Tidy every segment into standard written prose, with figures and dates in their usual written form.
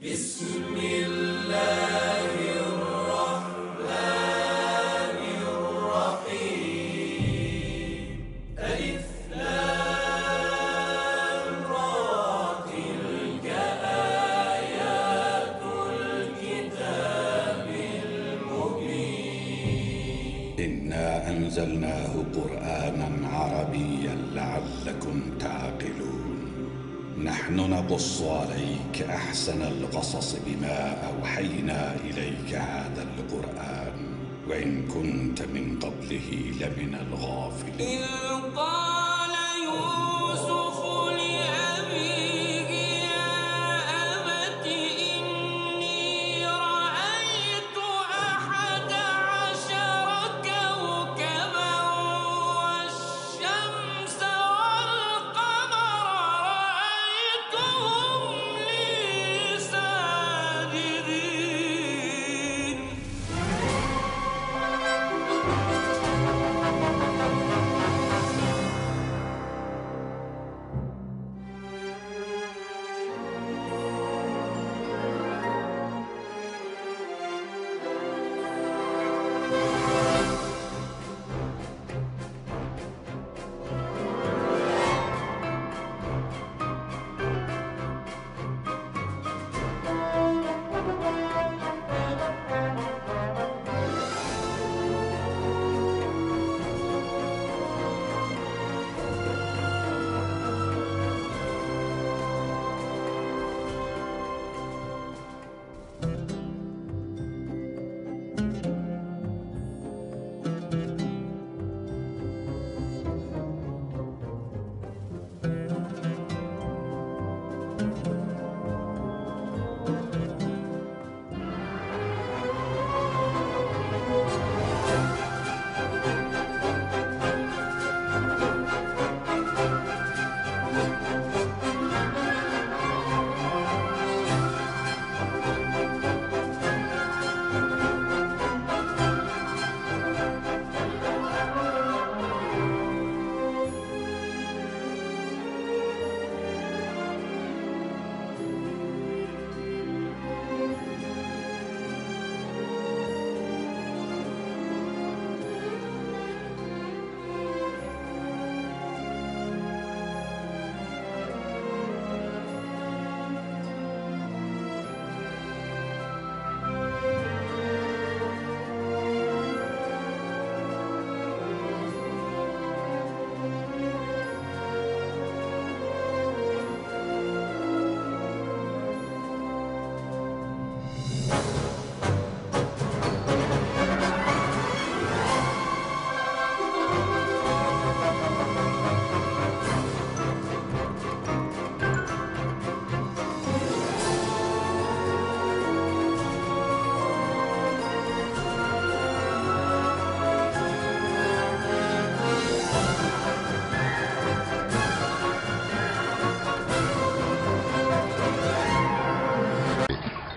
بسم الله الرحمن الرحيم ألف لام را تلك آيات الكتاب المبين إنا أنزلناه قرآنا عربيا لعلكم تعقلون نحن نقص عليك أحسن القصص بما أوحينا إليك هذا القرآن وإن كنت من قبله لمن الغافلين. إذ قال يوسف لأبيه يا أبت إني رأيت 11 كوكبا والشمس والقمر رأيتهم لي ساجدين.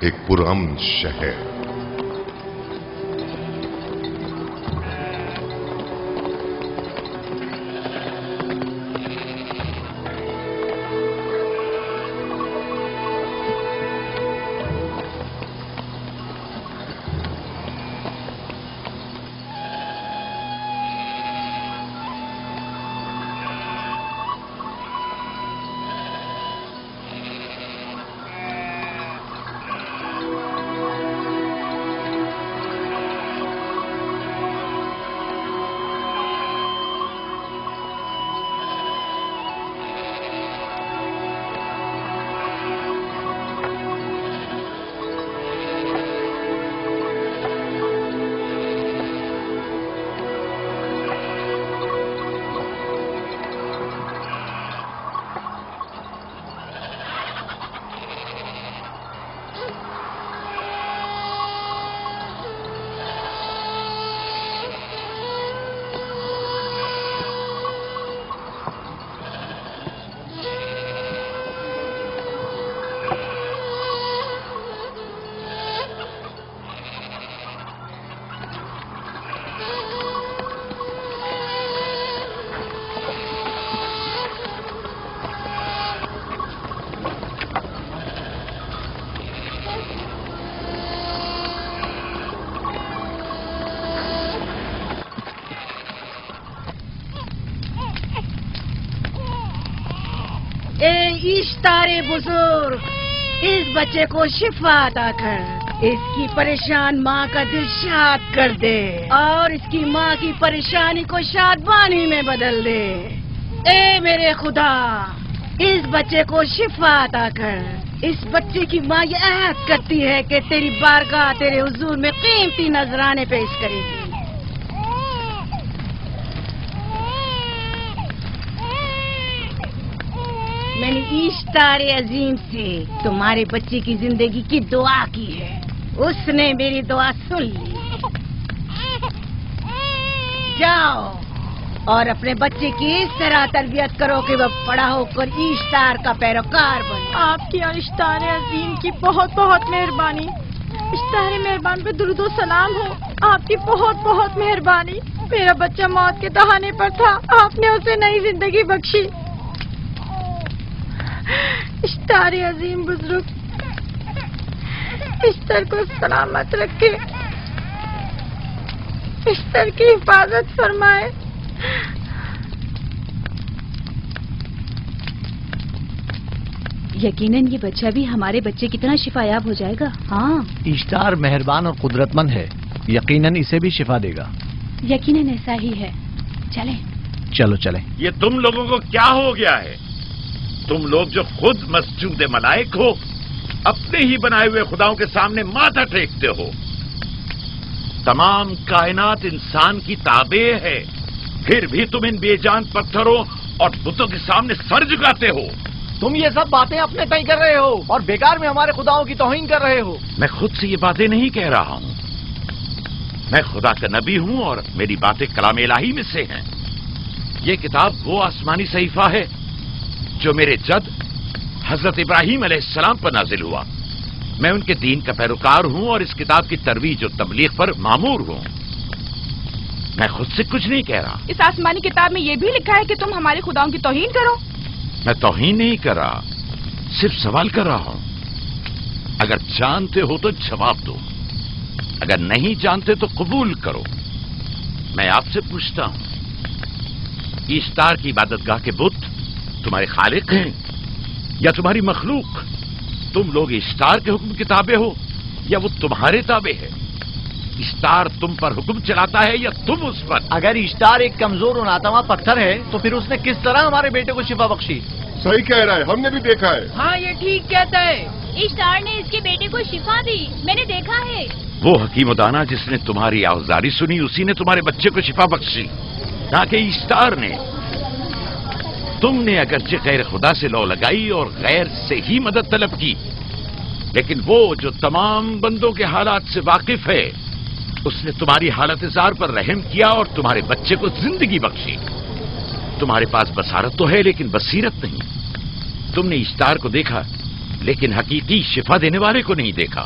ایک پرامن شہر اشتار بزرگ اس بچے کو شفا عطا کر، اس کی پریشان ماں کا دل شاد کر دے اور اس کی ماں کی پریشانی کو شادمانی میں بدل دے۔ اے میرے خدا، اس بچے کو شفا عطا کر۔ اس بچے کی ماں یہ عہد کرتی ہے کہ تیری بارگاہ تیرے حضور میں قیمتی نذرانے پیش کرے گی۔ میں نے اشتار عظیم سے تمہارے بچے کی زندگی کی دعا کی ہے، اس نے میری دعا سن لی۔ جاؤ اور اپنے بچے کی اس طرح تربیت کرو کہ وہ بڑا ہو کر اشتار کا پیروکار بنے۔ آپ کی اور اشتار عظیم کی بہت بہت مہربانی۔ اشتار مہربان پہ درود و سلام ہو، آپ کی بہت بہت مہربانی۔ میرا بچہ موت کے دہانے پر تھا، آپ نے اسے نئی زندگی بخشی۔ اشتار عظیم بزرگ اشتر کو سلامت رکھے، اشتر کی حفاظت فرمائے۔ یقیناً یہ بچہ بھی ہمارے بچے کی طرح شفا یاب ہو جائے گا۔ ہاں، اشتار مہربان اور قدرت مند ہے، یقیناً اسے بھی شفا دے گا۔ یقیناً ایسا ہی ہے۔ چلیں چلو چلیں۔ یہ تم لوگوں کو کیا ہو گیا ہے؟ تم لوگ جو خود مسجود ملائک ہو، اپنے ہی بنائے ہوئے خداؤں کے سامنے ماتھا ٹیکتے ہو۔ تمام کائنات انسان کی تابع ہے، پھر بھی تم ان بے جان پتھروں اور بتوں کے سامنے سر جھکاتے ہو۔ تم یہ سب باتیں اپنے تئیں کر رہے ہو اور بیکار میں ہمارے خداؤں کی توہین کر رہے ہو۔ میں خود سے یہ باتیں نہیں کہہ رہا ہوں، میں خدا کا نبی ہوں اور میری باتیں کلام الہی میں سے ہیں۔ یہ کتاب وہ آسمانی صحیفہ ہے جو میرے جد حضرت ابراہیم علیہ السلام پر نازل ہوا۔ میں ان کے دین کا پیروکار ہوں اور اس کتاب کی ترویج اور تبلیغ پر مامور ہوں۔ میں خود سے کچھ نہیں کہہ رہا۔ اس آسمانی کتاب میں یہ بھی لکھا ہے کہ تم ہمارے خداؤں کی توہین کرو۔ میں توہین نہیں کر رہا، صرف سوال کر رہا ہوں۔ اگر جانتے ہو تو جواب دو، اگر نہیں جانتے تو قبول کرو۔ میں آپ سے پوچھتا ہوں، اشتار کی عبادت گاہ کے بت تمہارے خالق ہیں یا تمہاری مخلوق؟ تم لوگ اشتار کے حکم کے تابع ہو یا وہ تمہارے تابع ہے؟ اشتار تم پر حکم چلاتا ہے یا تم اس پر؟ اگر اشتار ایک کمزور اور ناتواں پتھر ہے تو پھر اس نے کس طرح ہمارے بیٹے کو شفا بخشی؟ صحیح کہہ رہا ہے، ہم نے بھی دیکھا ہے۔ ہاں یہ ٹھیک کہتا ہے، اشتار نے اس کے بیٹے کو شفا دی، میں نے دیکھا ہے۔ وہ حکیم و دانا جس نے تمہاری آوازاری سنی، اسی نے تمہارے بچے کو شفا بخشی، نہ کہ اشتار نے۔ تم نے اگرچہ غیر خدا سے لو لگائی اور غیر سے ہی مدد طلب کی، لیکن وہ جو تمام بندوں کے حالات سے واقف ہے، اس نے تمہاری حالت زار پر رحم کیا اور تمہارے بچے کو زندگی بخشی۔ تمہارے پاس بصارت تو ہے لیکن بصیرت نہیں۔ تم نے اشتار کو دیکھا لیکن حقیقی شفا دینے والے کو نہیں دیکھا۔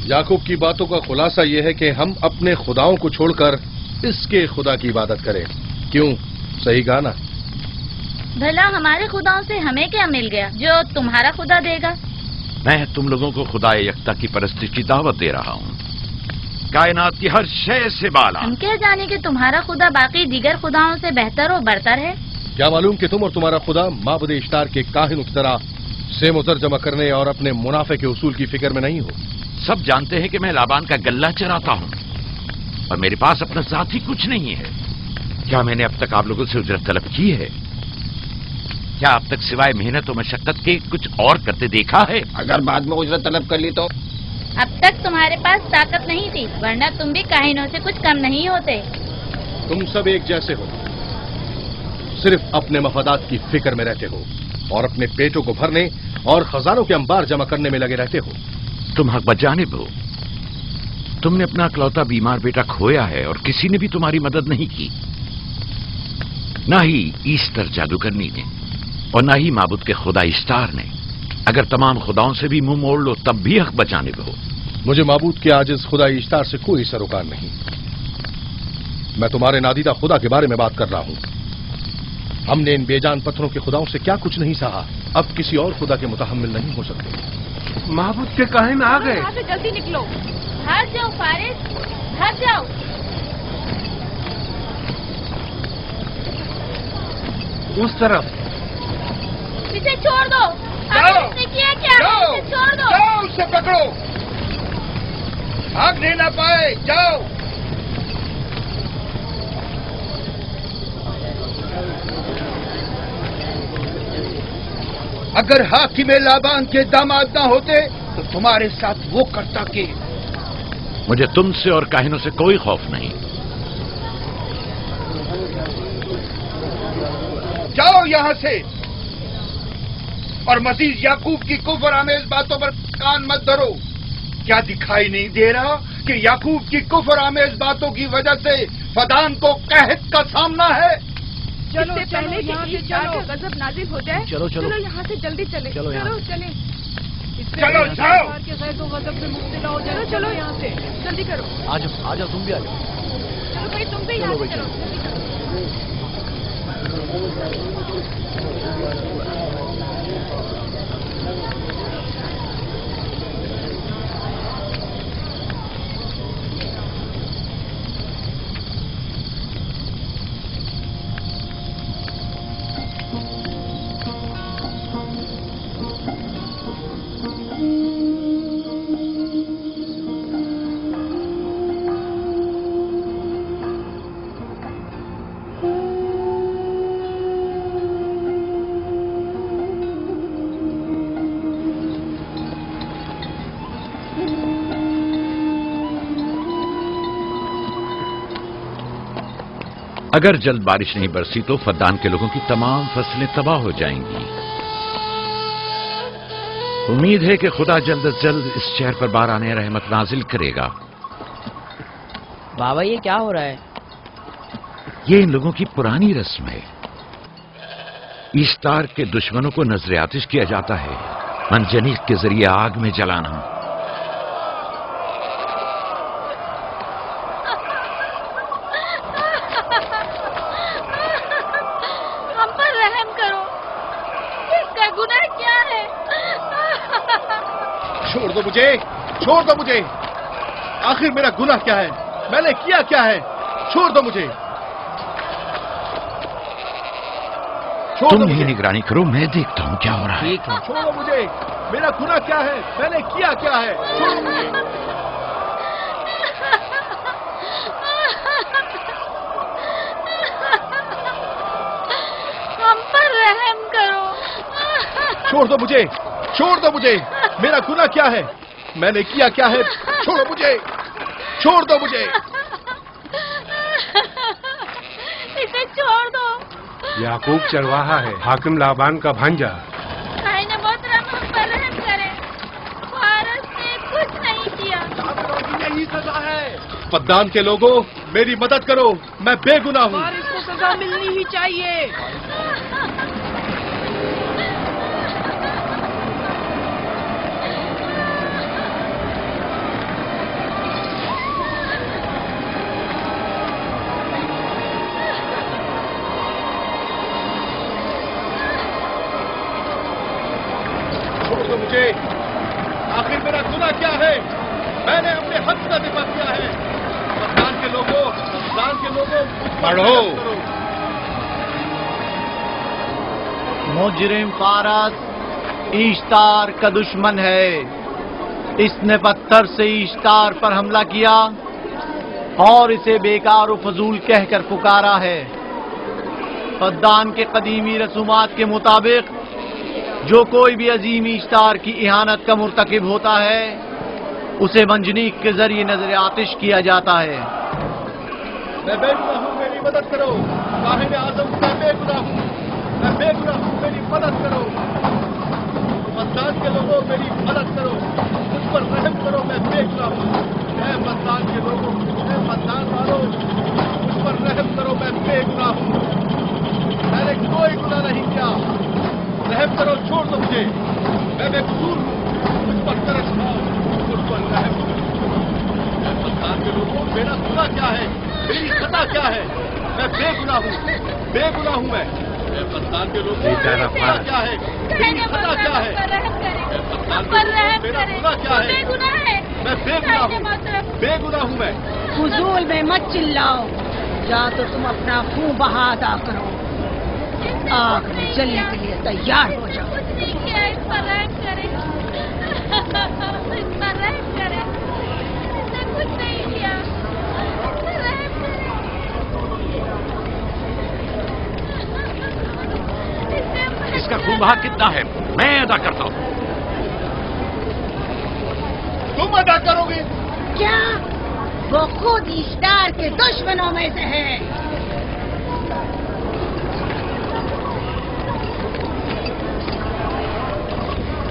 یعقوب کی باتوں کا خلاصہ یہ ہے کہ ہم اپنے خداؤں کو چھوڑ کر اس کے خدا کی عبادت کریں۔ کیوں؟ صحیح کہا نا؟ بھلا ہمارے خداؤں سے ہمیں کیا مل گیا جو تمہارا خدا دے گا؟ میں تم لوگوں کو خدا یکتا کی پرستش کی دعوت دے رہا ہوں، کائنات کی ہر شے سے بالا۔ ہم کیا جانے کہ تمہارا خدا باقی دیگر خداؤں سے بہتر و برتر ہے؟ کیا معلوم کہ تم اور تمہارا خدا معبد اشتار کے کاہن کی طرح سیم و زر جمع کرنے اور اپنے منافع کے اصول کی فکر میں نہیں ہو؟ سب جانتے ہیں کہ میں لابان کا گلہ چراتا ہوں اور میرے پاس اپنا ذاتی کچھ نہیں ہے۔ کیا میں نے اب تک آپ لوگوں سے اجرت طلب کی ہے؟ کیا اب تک سوائے محنت و مشقت کے کچھ اور کرتے دیکھا ہے؟ اگر بعد میں اجرت طلب کر لی تو؟ اب تک تمہارے پاس طاقت نہیں تھی، ورنہ تم بھی کاہنوں سے کچھ کم نہیں ہوتے۔ تم سب ایک جیسے ہو، صرف اپنے مفادات کی فکر میں رہتے ہو اور اپنے پیٹوں کو بھرنے اور خزانوں کے انبار جمع کرنے میں لگے رہتے ہو۔ تم حق بجانب ہو۔ تم نے اپنا اکلوتا بیمار بیٹا کھویا ہے اور کسی نے بھی تمہاری مدد نہیں کی، نہ ہی ایسٹر جادوگرنی نے اور نہ ہی معبود کے خدا اشتار نے۔ اگر تمام خداؤں سے بھی منہ موڑ لو تب بھی حق بجانب ہو۔ مجھے معبود کے عاجز خدا اشتار سے کوئی سروکار نہیں۔ میں تمہارے نادیدہ خدا کے بارے میں بات کر رہا ہوں۔ ہم نے ان بے جان پتھروں کے خداؤں سے کیا کچھ نہیں سہا، اب کسی اور خدا کے متحمل نہیں ہو سکتے۔ معبود کے کاہن آ گئے۔ یہاں سے جلدی نکلو۔ بھاگ جاؤ فارس، بھاگ جاؤ۔ اس طرف اسے چھوڑ دو. جاؤ. اس نے کیا کیا؟ جاؤ. اسے چھوڑ دو. جاؤ اسے پکڑو. بھاگنے نہ پائے. جاؤ. اگر حاکم لابان کے داماد نہ ہوتے تو تمہارے ساتھ وہ کرتا کہ. مجھے تم سے اور کاہنوں سے کوئی خوف نہیں. جاؤ یہاں سے. اور مزید یعقوب کی کفر آمیز باتوں پر کان مت دھرو. کیا دکھائی نہیں دے رہا کہ یعقوب کی کفر آمیز باتوں کی وجہ سے فدان کو قحط کا سامنا ہے؟ چلو پہلے یہاں سے چلو. غضب نازل ہو جائے. چلو چلو یہاں سے جلدی چلے. چلو چلیں. چلو جاؤ. کے غیر و غضب میں مبتلا ہو جائے. چلو یہاں سے جلدی کرو. آ جاؤ تم بھی آ جاؤ. چلو بھائی تم بھی یہاں سے چلو. اگر جلد بارش نہیں برسی تو فدان کے لوگوں کی تمام فصلیں تباہ ہو جائیں گی. امید ہے کہ خدا جلد از جلد اس شہر پر باران رحمت نازل کرے گا. بابا یہ کیا ہو رہا ہے؟ یہ ان لوگوں کی پرانی رسم ہے. ایسٹار کے دشمنوں کو نذر آتش کیا جاتا ہے، منجنیق کے ذریعے آگ میں جلانا. ہم پر رحم کرو. اس کا گناہ کیا ہے؟ چھوڑ دو مجھے. چھوڑ دو مجھے. آخر میرا گناہ کیا ہے؟ میں نے کیا کیا ہے؟ چھوڑ دو مجھے. تم ہی نگرانی کرو، میں دیکھتا ہوں کیا ہو رہا ہے. ٹھیک ہے. چھوڑو مجھے. میرا گناہ کیا ہے؟ میں نے کیا کیا ہے؟ چھوڑو مجھے. ہم پر رحم کرو. چھوڑ دو مجھے. چھوڑ دو مجھے. میرا گناہ کیا ہے؟ میں نے کیا کیا ہے؟ چھوڑو مجھے. چھوڑ دو مجھے. اسے چھوڑ دو. یعقوب چرواہا ہے، حاکم لابان کا بھانجا. خائن محترم ہم پر رحم کرے. فارس نے کچھ نہیں کیا. یہی سزا ہے. فدان کے لوگوں میری مدد کرو، میں بے گناہ ہوں. اور اس کو سزا ملنی ہی چاہیے. چھوڑ دو مجھے. آخر میرا گناہ کیا ہے؟ میں نے اپنے حق کا دفاع کیا ہے. فدان کے لوگوں پڑھو. مجرم فارس ایشتار کا دشمن ہے. اس نے پتھر سے ایشتار پر حملہ کیا اور اسے بیکار و فضول کہہ کر پکارا ہے. فدان کے قدیمی رسومات کے مطابق جو کوئی بھی عظیم ایشتار کی اہانت کا مرتکب ہوتا ہے اسے منجنیق کے ذریعے نذر آتش کیا جاتا ہے. میں بے گناہ ہوں، میری مدد کرو. کاہن اعظم میں بے گناہ ہوں. میں بے گناہ ہوں، میری مدد کرو. فدان کے لوگوں میری مدد کرو. مجھ پر رحم کرو، میں بے گناہ ہوں. اے فدان کے لوگوں، اے فدان والوں، مجھ پر رحم کرو، میں بے گناہ ہوں. میں نے کوئی گناہ نہیں کیا. رحم کرو. چھوڑ دو مجھے. میں بے قصور ہوں. مجھ پر ترس کھاؤ. مجھ پر رحم کرو. اے فدان کے لوگوں، میرا گناہ کیا ہے؟ میری خطا کیا ہے؟ میں بے گناہ ہوں. بے گناہ ہوں میں. اے فدان کے لوگوں، میرا گناہ کیا ہے؟ میری خطا کیا ہے؟ اے فدان کے لوگوں، میرا گناہ کیا ہے؟ میں بے گناہ ہوں. بے گناہ ہوں میں. فضول میں مت چلاؤ. یا تو تم اپنا خون بہا ادا کرو، آگ میں جلنے کے لیے تیار ہو جاؤ. نہیں کیا، اس پر رحم کرے، اس پر رحم کرے، اس نے کچھ نہیں کیا، اس پر رحم کرے، اس کا خون بہا کتنا ہے میں ادا کرتا ہوں. تم ادا کرو گے؟ کیا وہ خود اشتار کے دشمنوں میں سے ہے؟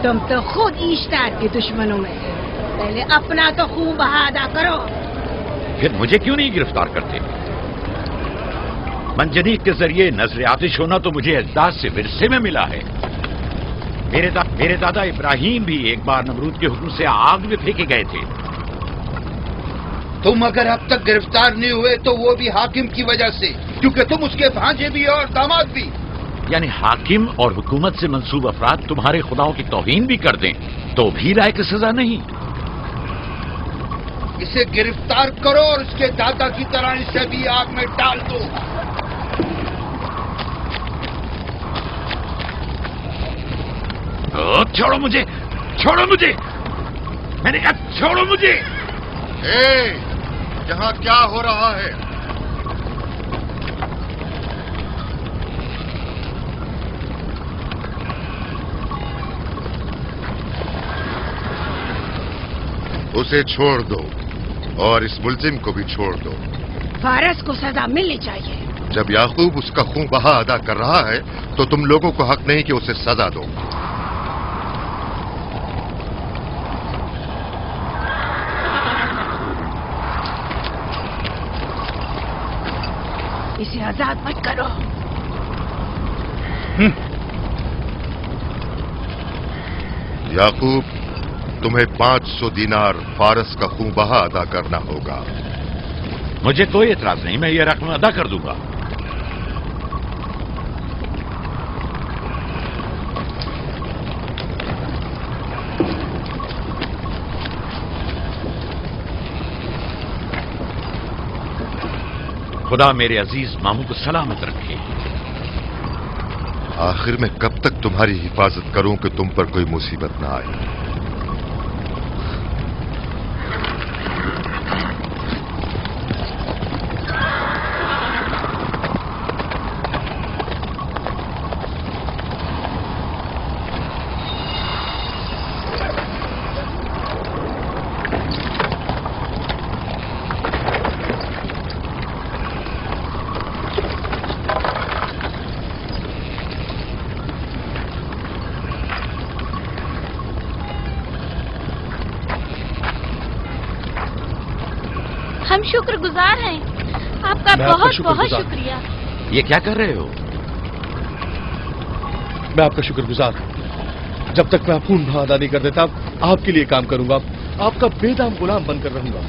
تم تو خود اشتار کے دشمنوں میں سے، پہلے اپنا تو خون بہا ادا کرو. پھر مجھے کیوں نہیں گرفتار کرتے؟ منجنیق کے ذریعے نظر آتش ہونا تو مجھے اجداد سے ورثے میں ملا ہے. میرے دادا ابراہیم بھی ایک بار نمرود کے حکم سے آگ میں پھینکے گئے تھے. تم اگر اب تک گرفتار نہیں ہوئے تو وہ بھی حاکم کی وجہ سے، کیونکہ تم اس کے بھانجے بھی اور داماد بھی. یعنی حاکم اور حکومت سے منسوب افراد تمہارے خداؤں کی توہین بھی کر دیں تو بھی لائق سزا نہیں؟ اسے گرفتار کرو اور اس کے دادا کی طرح اسے بھی آگ میں ڈال دو. چھوڑو مجھے، چھوڑو مجھے، میں نے کہا چھوڑو مجھے. یہاں کیا ہو رہا ہے؟ اسے چھوڑ دو اور اس ملزم کو بھی چھوڑ دو. فارس کو سزا ملنی چاہیے. جب یعقوب اس کا خون بہا ادا کر رہا ہے تو تم لوگوں کو حق نہیں کہ اسے سزا دو. اسے آزاد مت کرو. یعقوب، تمہیں 500 دینار فارس کا خون بہا ادا کرنا ہوگا. مجھے کوئی اعتراض نہیں، میں یہ رقم ادا کر دوں گا. خدا میرے عزیز ماموں کو سلامت رکھے. آخر میں کب تک تمہاری حفاظت کروں کہ تم پر کوئی مصیبت نہ آئے؟ ہم شکر گزار ہیں، آپ کا بہت بہت شکریہ. یہ کیا کر رہے ہو؟ میں آپ کا شکر گزار ہوں. جب تک میں خون بہا ادا نہیں کر دیتا آپ کے لیے کام کروں گا، آپ کا بے دام غلام بن کر رہوں گا.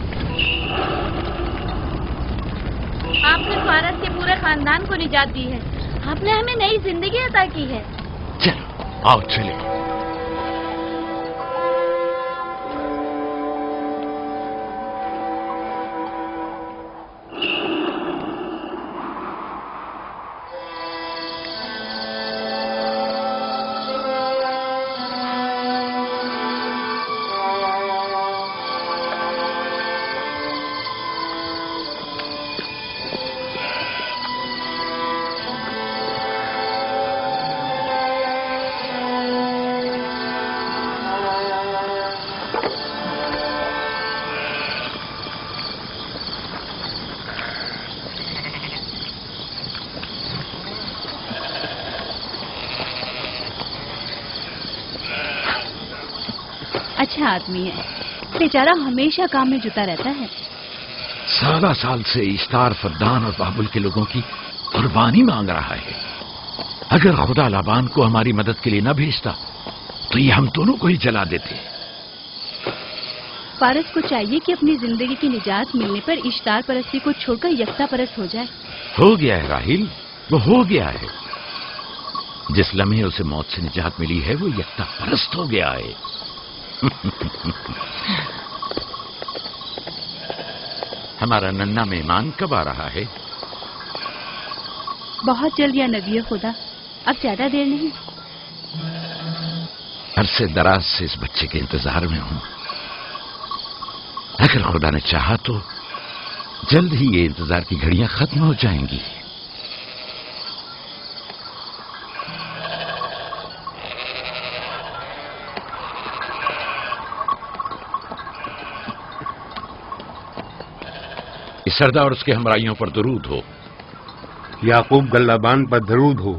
آپ نے فارس کے پورے خاندان کو نجات دی ہے، آپ نے ہمیں نئی زندگی عطا کی ہے. چلو آؤ چلے. اچھا آدمی ہے، بیچارہ ہمیشہ کام میں جتا رہتا ہے. سالہ سال سے اشتار فردان اور بابل کے لوگوں کی قربانی مانگ رہا ہے. اگر خدا لابان کو ہماری مدد کے لیے نہ بھیجتا تو یہ ہم دونوں کو ہی جلا دیتے. فارس کو چاہیے کہ اپنی زندگی کی نجات ملنے پر اشتار پرستی کو چھوڑ کر یکتا پرست ہو جائے. ہو گیا ہے راہیل، وہ ہو گیا ہے. جس لمحے اسے موت سے نجات ملی ہے وہ یکتا پرست ہو گیا ہے. ہمارا ننھا مہمان کب آ رہا ہے؟ بہت جلد یا نبی خدا، اب زیادہ دیر نہیں. عرصے دراز سے اس بچے کے انتظار میں ہوں. اگر خدا نے چاہا تو جلد ہی یہ انتظار کی گھڑیاں ختم ہو جائیں گی. سردار اور اس کے ہمراہیوں پر درود ہو. یعقوب گلابان پر درود ہو.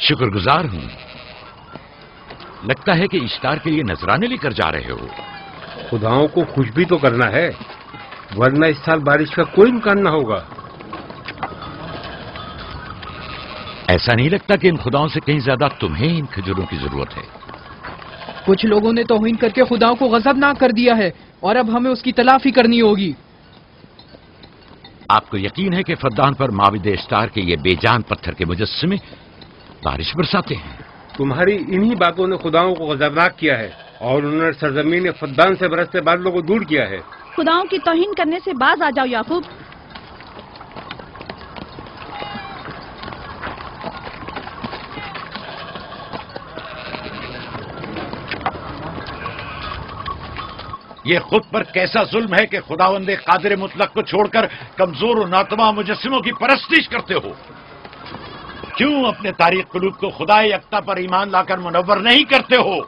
شکر گزار ہوں. لگتا ہے کہ اشتار کے لیے نذرانے لے کر جا رہے ہو. خداؤں کو خوش بھی تو کرنا ہے، ورنہ اس سال بارش کا کوئی امکان نہ ہوگا. ایسا نہیں لگتا کہ ان خداؤں سے کہیں زیادہ تمہیں ان کھجوروں کی ضرورت ہے؟ کچھ لوگوں نے توہین کر کے خداؤں کو غضبناک کر دیا ہے اور اب ہمیں اس کی تلافی کرنی ہوگی. آپ کو یقین ہے کہ فدان پر معبد اشتار کے یہ بے جان پتھر کے مجسمے بارش برساتے ہیں؟ تمہاری انہی باتوں نے خداؤں کو غضبناک کیا ہے اور انہوں نے سرزمین فدان سے برستے بادلوں کو دور کیا ہے. خداؤں کی توہین کرنے سے باز آ جاؤ یعقوب. یہ خود پر کیسا ظلم ہے کہ خداوند قادر مطلق کو چھوڑ کر کمزور و ناتواں مجسموں کی پرستش کرتے ہو؟ کیوں اپنے تاریخ قلوب کو خدا یکتا پر ایمان لا کر منور نہیں کرتے ہو؟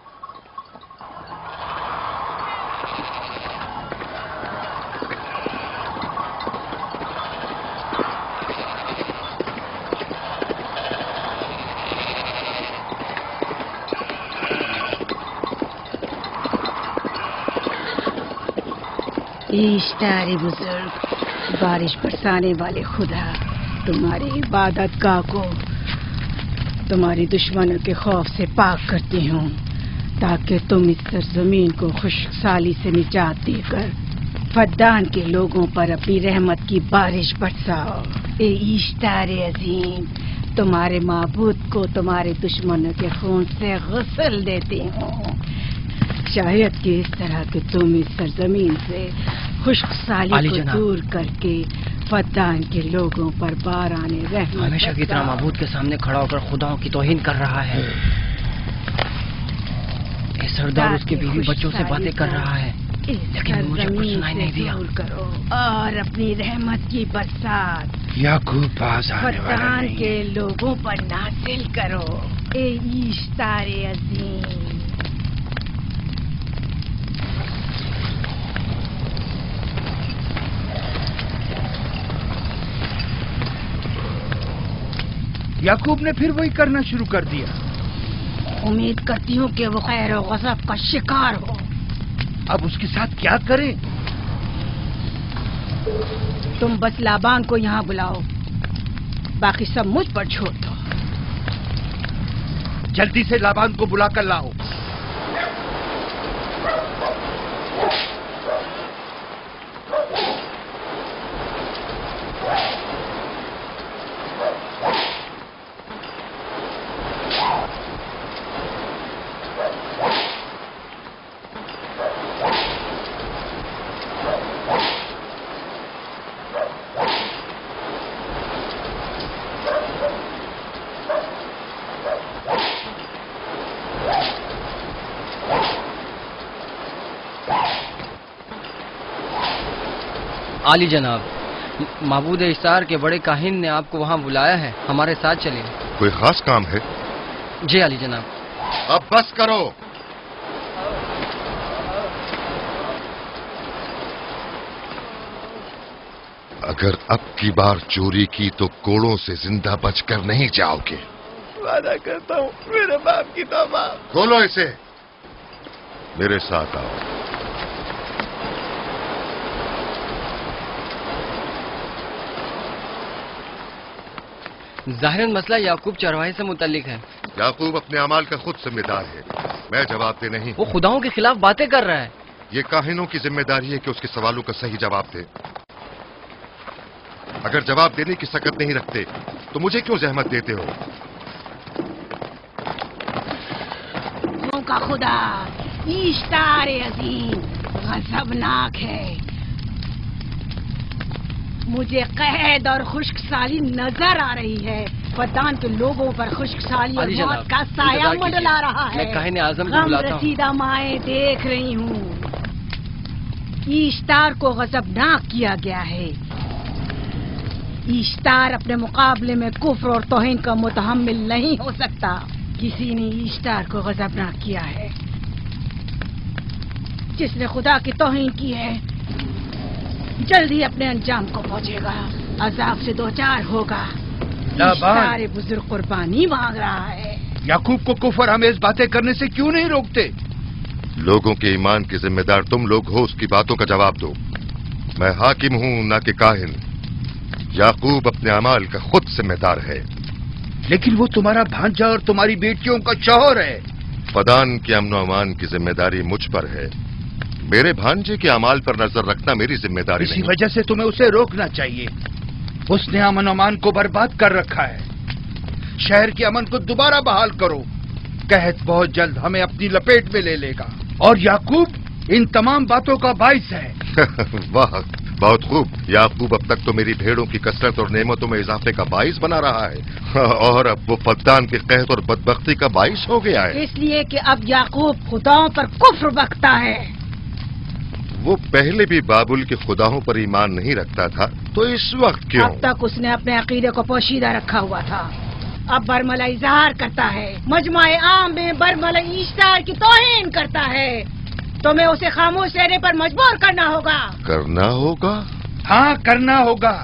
اشتار بزرگ، بارش برسانے والے خدا، تمہاری عبادت گاہ کو تمہاری دشمنوں کے خوف سے پاک کرتی ہوں تاکہ تم اس سرزمین کو خشک سالی سے نجات دے کر فدان کے لوگوں پر اپنی رحمت کی بارش برساؤ. اے اشتار عظیم، تمہارے معبود کو تمہارے دشمنوں کے خون سے غسل دیتی ہوں. شاید کہ اس طرح کہ تم اس سرزمین سے خشک سالی کو دور کر کے فدان کے لوگوں پر باران رحمت. ہمیشہ کی طرح معبود کے سامنے کھڑا ہو کر خداؤں کی توہین کر رہا ہے. اے سردار اس کے بیوی بچوں سے باتیں کر رہا ہے لیکن مجھے کچھ سنائی نہیں دیا. کرو اور اپنی رحمت کی برسات یعقوب باز آنے والا فدان نہیں. کے لوگوں پر نازل کرو. اے اشتار عظیم، یعقوب نے پھر وہی کرنا شروع کر دیا. امید کرتی ہوں کہ وہ خیر و غضب کا شکار ہو. اب اس کے ساتھ کیا کریں؟ تم بس لابان کو یہاں بلاؤ، باقی سب مجھ پر چھوڑ دو. جلدی سے لابان کو بلا کر لاؤ. عالی جناب، معبود اشتار کے بڑے کاہن نے آپ کو وہاں بلایا ہے، ہمارے ساتھ چلیں. کوئی خاص کام ہے؟ جی عالی جناب. اب بس کرو. اگر اب کی بار چوری کی تو کوڑوں سے زندہ بچ کر نہیں جاؤ گے. وعدہ کرتا ہوں میرے باپ کی توبہ. کھولو اسے، میرے ساتھ آؤ. ظاہراً مسئلہ یعقوب چرواہے سے متعلق ہے. یعقوب اپنے اعمال کا خود ذمہ دار ہے، میں جواب دے نہیں. وہ خداؤں کے خلاف باتیں کر رہا ہے. یہ کاہنوں کی ذمہ داری ہے کہ اس کے سوالوں کا صحیح جواب دے. اگر جواب دینے کی سکت نہیں رکھتے تو مجھے کیوں زحمت دیتے ہو؟ کا خدا اشتار عظیم غضبناک ہے. مجھے قحط اور خشک سالی نظر آ رہی ہے. فدان کے لوگوں پر خشک سالی اور موت کا سایہ منڈلا رہا ہے. میں کاہن اعظم کو غم بلاتا ہوں. رسیدہ مائیں دیکھ رہی ہوں. ایشتار کو غضبناک کیا گیا ہے. ایشتار اپنے مقابلے میں کفر اور توہین کا متحمل نہیں ہو سکتا. کسی نے ایشتار کو غضبناک کیا ہے. جس نے خدا کی توہین کی ہے جلدی اپنے انجام کو پہنچے گا. عذاب سے دوچار ہوگا. ایشتار بزرگ قربانی مانگ رہا ہے. یعقوب کو کفر آمیز باتیں کرنے سے کیوں نہیں روکتے؟ لوگوں کے ایمان کی ذمہ دار تم لوگ ہو، اس کی باتوں کا جواب دو. میں حاکم ہوں نہ کہ کاہن. یعقوب اپنے اعمال کا خود ذمہ دار ہے. لیکن وہ تمہارا بھانجا اور تمہاری بیٹیوں کا شوہر ہے. فدان کے امن و امان کی ذمہ داری مجھ پر ہے. میرے بھانجے کے اعمال پر نظر رکھنا میری ذمہ داری اسی نہیں. وجہ سے تمہیں اسے روکنا چاہیے. اس نے امن و امان کو برباد کر رکھا ہے. شہر کے امن کو دوبارہ بحال کرو. قحط بہت جلد ہمیں اپنی لپیٹ میں لے لے گا اور یعقوب ان تمام باتوں کا باعث ہے. واہ، بہت خوب. یعقوب اب تک تو میری بھیڑوں کی کثرت اور نعمتوں میں اضافے کا باعث بنا رہا ہے اور اب وہ فدان کے قحط اور بدبختی کا باعث ہو گیا ہے. اس لیے کہ اب یعقوب خداؤں پر کفر بکتا ہے. وہ پہلے بھی بابل کے خداؤں پر ایمان نہیں رکھتا تھا تو اس وقت کیوں؟ اب تک اس نے اپنے عقیدے کو پوشیدہ رکھا ہوا تھا. اب برملا اظہار کرتا ہے. مجمع عام میں برملا ایشتار کی توہین کرتا ہے. تمہیں اسے خاموش رہنے پر مجبور کرنا ہوگا. کرنا ہوگا؟ ہاں کرنا ہوگا.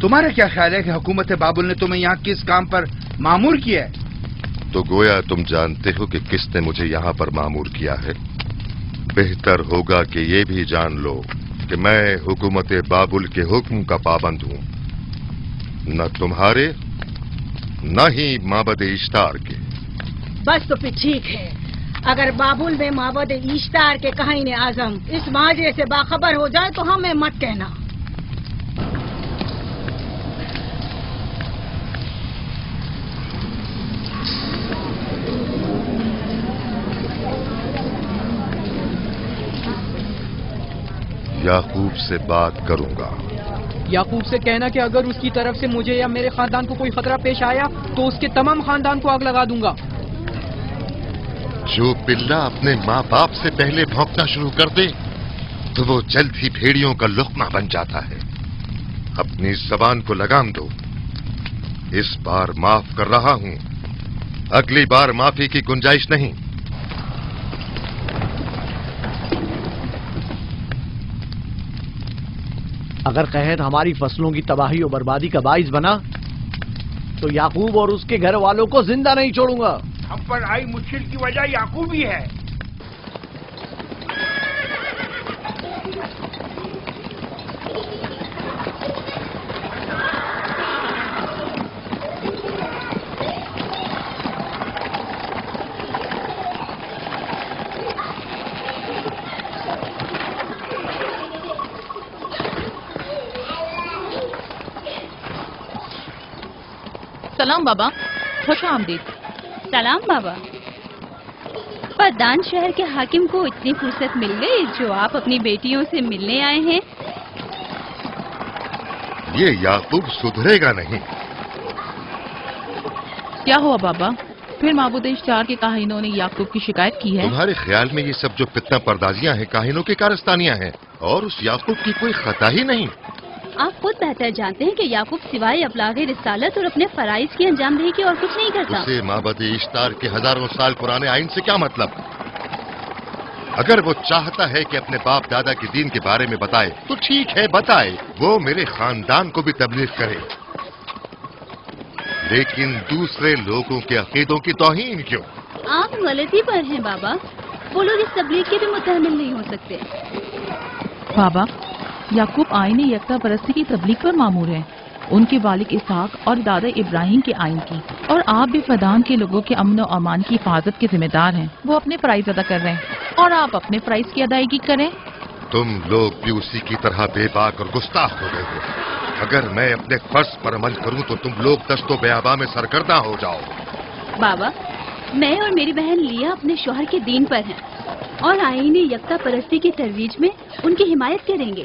تمہارا کیا خیال ہے کہ حکومت بابل نے تمہیں یہاں کس کام پر مامور کیا ہے؟ تو گویا تم جانتے ہو کہ کس نے مجھے یہاں پر مامور کیا ہے. بہتر ہوگا کہ یہ بھی جان لو کہ میں حکومت بابل کے حکم کا پابند ہوں. نہ تمہارے نہ ہی معبد ایشتار کے. بس تو پھر ٹھیک ہے. اگر بابل میں معبد ایشتار کے کاہن اعظم اس ماجرے سے باخبر ہو جائے تو ہمیں مت کہنا. یعقوب سے بات کروں گا. یعقوب سے کہنا کہ اگر اس کی طرف سے مجھے یا میرے خاندان کو کوئی خطرہ پیش آیا تو اس کے تمام خاندان کو آگ لگا دوں گا. جو پلہ اپنے ماں باپ سے پہلے بھونکنا شروع کر دے تو وہ جلد ہی بھیڑیوں کا لقمہ بن جاتا ہے. اپنی زبان کو لگام دو. اس بار معاف کر رہا ہوں، اگلی بار معافی کی گنجائش نہیں. اگر قحط ہماری فصلوں کی تباہی اور بربادی کا باعث بنا تو یعقوب اور اس کے گھر والوں کو زندہ نہیں چھوڑوں گا. ہم پر آئی مشکل کی وجہ یعقوب ہی ہے. سلام بابا، خوش آمدید. سلام بابا. فدان شہر کے حاکم کو اتنی فرصت مل گئی جو آپ اپنی بیٹیوں سے ملنے آئے ہیں. یہ یعقوب سدھرے گا نہیں. کیا ہوا بابا؟ پھر معبود اشتار کے کاہنوں نے یعقوب کی شکایت کی ہے؟ تمہارے خیال میں یہ سب جو فتنہ پردازیاں ہیں کاہنوں کی کارستانیاں ہیں اور اس یعقوب کی کوئی خطا ہی نہیں. آپ خود بہتر جانتے ہیں کہ یعقوب سوائے ابلاغ رسالت اور اپنے فرائض کی انجام دہی کی اور کچھ نہیں کرتا. اسے معبد اشتار کے ہزاروں سال پرانے آئین سے کیا مطلب؟ اگر وہ چاہتا ہے کہ اپنے باپ دادا کے دین کے بارے میں بتائے تو ٹھیک ہے بتائے. وہ میرے خاندان کو بھی تبلیغ کرے، لیکن دوسرے لوگوں کے عقیدوں کی توہین کیوں؟ آپ غلطی پر ہیں بابا. وہ لوگ اس تبلیغ کے بھی متحمل نہیں ہو سکتے. بابا، یعقوب آئین یکتا پرستی کی تبلیغ پر مامور ہے، ان کے والد اسحاق اور دادا ابراہیم کے آئین کی. اور آپ بھی فدان کے لوگوں کے امن و امان کی حفاظت کے ذمہ دار ہیں. وہ اپنے فرائض ادا کر رہے ہیں اور آپ اپنے فرائض کی ادائیگی کریں. تم لوگ بھی اسی کی طرح بے باک اور گستاخ ہو گئے ہو. اگر میں اپنے فرض پر عمل کروں تو تم لوگ دست و بیاباں میں سرگرداں ہو جاؤ. بابا، میں اور میری بہن لیا اپنے شوہر کے دین پر ہیں اور آئین یکتا پرستی کی ترویج میں ان کی حمایت کریں گے.